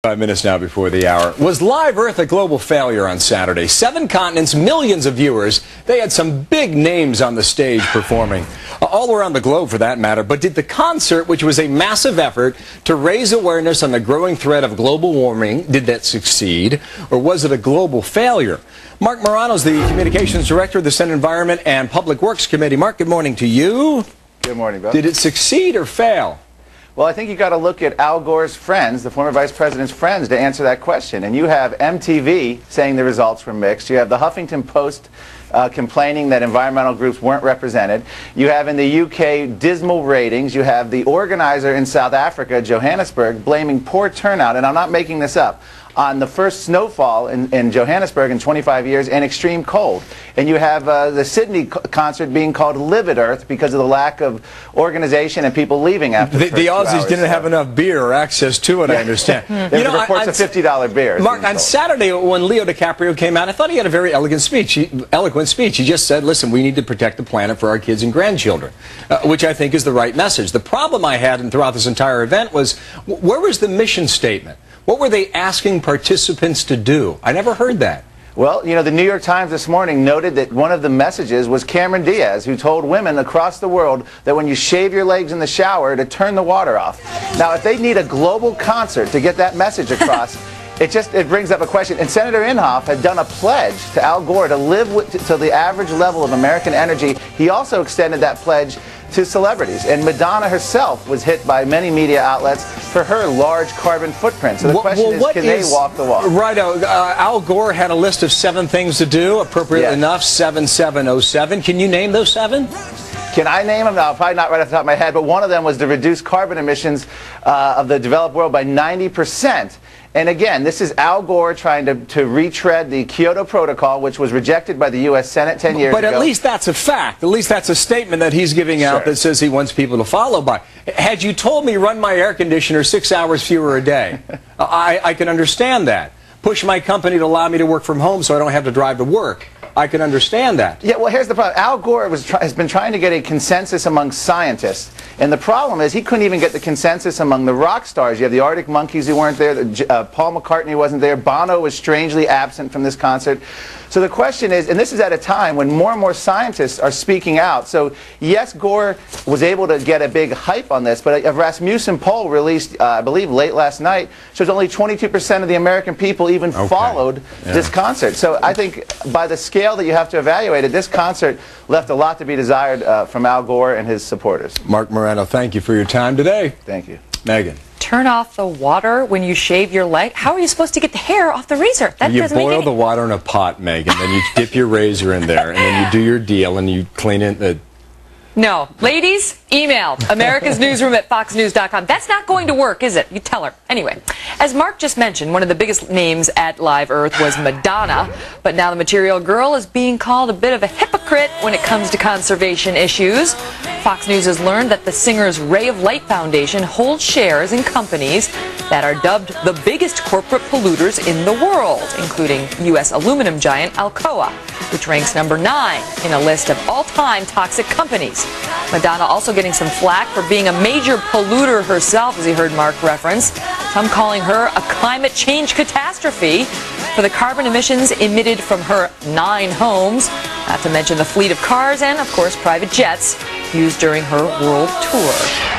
25 minutes now before the hour. Was Live Earth a global failure on Saturday? 7 continents, millions of viewers. They had some big names on the stage performing, all around the globe for that matter. But did the concert, which was a massive effort to raise awareness on the growing threat of global warming, did that succeed? Or was it a global failure? Marc Morano is the Communications Director of the Senate Environment and Public Works Committee. Marc, good morning to you. Good morning, Bill. Did it succeed or fail? Well, I think you got to look at Al Gore's friends, the former vice president's friends, to answer that question. And you have MTV saying the results were mixed. You have the Huffington Post complaining that environmental groups weren't represented. You have in the UK dismal ratings. You have the organizer in South Africa, Johannesburg, blaming poor turnout, and I'm not making this up, on the first snowfall in Johannesburg in 25 years and extreme cold. And you have the Sydney concert being called Live at Earth because of the lack of organization and people leaving after the first 2 hours. The Aussies didn't have enough beer or access to it, I understand. There were reports of $50 beers. Marc, on Saturday when Leo DiCaprio came out, I thought he had a very eloquent speech. He just said, listen, we need to protect the planet for our kids and grandchildren, which I think is the right message. The problem I had throughout this entire event was, where was the mission statement? What were they asking participants to do? I never heard that. Well, you know, the New York Times this morning noted that one of the messages was Cameron Diaz, who told women across the world that when you shave your legs in the shower, to turn the water off. Now, if they need a global concert to get that message across, it brings up a question. And Senator Inhofe had done a pledge to Al Gore to live to the average level of American energy. He also extended that pledge to celebrities. And Madonna herself was hit by many media outlets for her large carbon footprint. So the question is, can they walk the walk? Right. Al Gore had a list of 7 things to do, appropriately enough, 7707. Can you name those 7? Can I name them? No, probably not right off the top of my head, but one of them was to reduce carbon emissions of the developed world by 90%. And again, this is Al Gore trying to retread the Kyoto Protocol, which was rejected by the U.S. Senate 10 years ago. But at least that's a fact. At least that's a statement that he's giving out that says he wants people to follow by. Had you told me run my air conditioner 6 hours fewer a day, I can understand that. Push my company to allow me to work from home so I don't have to drive to work. I can understand that. Yeah, well, here's the problem. Al Gore has been trying to get a consensus among scientists, and the problem is he couldn't even get the consensus among the rock stars. You have the Arctic Monkeys who weren't there, Paul McCartney wasn't there, Bono was strangely absent from this concert. So the question is, and this is at a time when more and more scientists are speaking out. So yes, Gore was able to get a big hype on this, but a Rasmussen poll released, I believe, late last night shows only 22% of the American people even followed this concert. So I think by the scale that you have to evaluate it, this concert left a lot to be desired from Al Gore and his supporters. Marc Morano, thank you for your time today. Thank you. Megan. Turn off the water when you shave your leg? How are you supposed to get the hair off the razor? That you doesn't make boil the water in a pot, Megan, then you dip your razor in there, and then you do your deal, and you clean it. No. Ladies, email americasnewsroom@foxnews.com. That's not going to work, is it? You tell her. Anyway, as Marc just mentioned, one of the biggest names at Live Earth was Madonna, but now the Material Girl is being called a bit of a hypocrite when it comes to conservation issues. Fox News has learned that the singer's Ray of Light Foundation holds shares in companies that are dubbed the biggest corporate polluters in the world, including U.S. aluminum giant Alcoa, which ranks number 9 in a list of all-time toxic companies. Madonna also getting some flack for being a major polluter herself, as you heard Marc reference. Some calling her a climate change catastrophe for the carbon emissions emitted from her 9 homes, not to mention the fleet of cars and, of course, private jets used during her world tour.